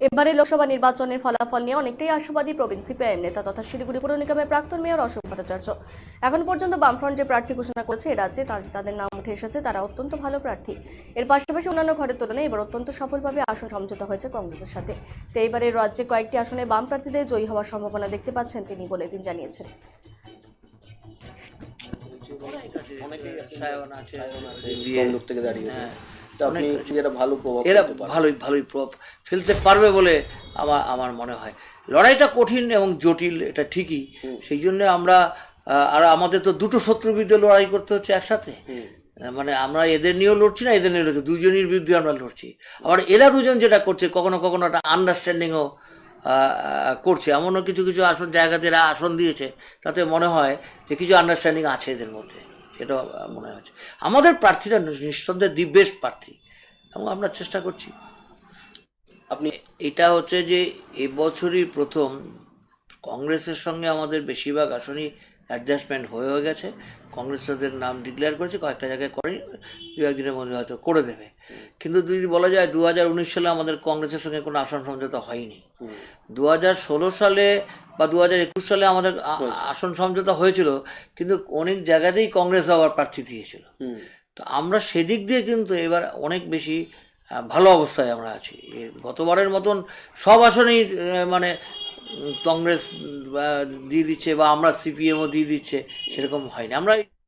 এবারে লোকসভা নির্বাচনের ফলাফল নিয়ে অনেকটাই আশাবাদী প্রবীণ সিপিআইএম নেতা তথা শিলিগুড়ি পৌর নিগমের প্রাক্তন মেয়র অশোক ভট্টাচার্য। এখন পর্যন্ত বামফ্রন্ট যে প্রার্থী ঘোষণা করেছে এ রাজ্যে তাদের নাম উঠে এসেছে, তারা অত্যন্ত ভালো প্রার্থী। এর পাশাপাশি অন্যান্য ঘরের তুলনায় এবার অত্যন্ত সফলভাবে আসন সমঝোতা হয়েছে কংগ্রেসের সাথে। তো এবারে রাজ্যে কয়েকটি আসনে বাম প্রার্থীদের জয়ী হওয়ার সম্ভাবনা দেখতে পাচ্ছেন তিনি বলে তিনি জানিয়েছেন। এরা ভালোই প্রভাব ফেলতে পারবে বলে আমার মনে হয়। লড়াইটা কঠিন এবং জটিল, এটা ঠিকই। সেই জন্য আমরা আর আমাদের তো দুটো শত্রুর বিরুদ্ধে লড়াই করতে হচ্ছে একসাথে। মানে আমরা এদের নিয়েও লড়ছি না, এদের নিয়ে লড়ছি, দুজনের বিরুদ্ধে আমরা লড়ছি। আবার এরা দুজন যেটা করছে কখনো কখনো একটা আন্ডারস্ট্যান্ডিংও করছে। এমনও কিছু কিছু জায়গাতে এরা আসন দিয়েছে, তাতে মনে হয় যে কিছু আন্ডারস্ট্যান্ডিং আছে এদের মধ্যে, সেটা মনে হচ্ছে। আমাদের প্রার্থীরা নিঃসন্দেহে দি বেস্ট প্রার্থী এবং আমরা চেষ্টা করছি। আপনি এটা হচ্ছে যে এবছরই প্রথম কংগ্রেসের সঙ্গে আমাদের বেশিরভাগ আসনই অ্যাডজাস্টমেন্ট হয়ে গেছে। কংগ্রেস তাদের নাম ডিক্লেয়ার করেছে, কয়েকটা জায়গায় করেনি, দু একদিনের মধ্যে হয়তো করে দেবে। কিন্তু যদি বলা যায় 2019 সালে আমাদের কংগ্রেসের সঙ্গে কোনো আসন সমঝোতা হয়নি। 2016 সালে বা 2021 সালে আমাদের আসন সমঝোতা হয়েছিল, কিন্তু অনেক জায়গাতেই কংগ্রেস আবার প্রার্থী দিয়েছিল। তো আমরা সেদিক দিয়ে কিন্তু এবার অনেক বেশি ভালো অবস্থায় আমরা আছি। গতবারের মতন সব আসনেই মানে কংগ্রেস দিয়ে দিচ্ছে বা আমরা সিপিএমও দিয়ে দিচ্ছে, সেরকম হয়নি। আমরা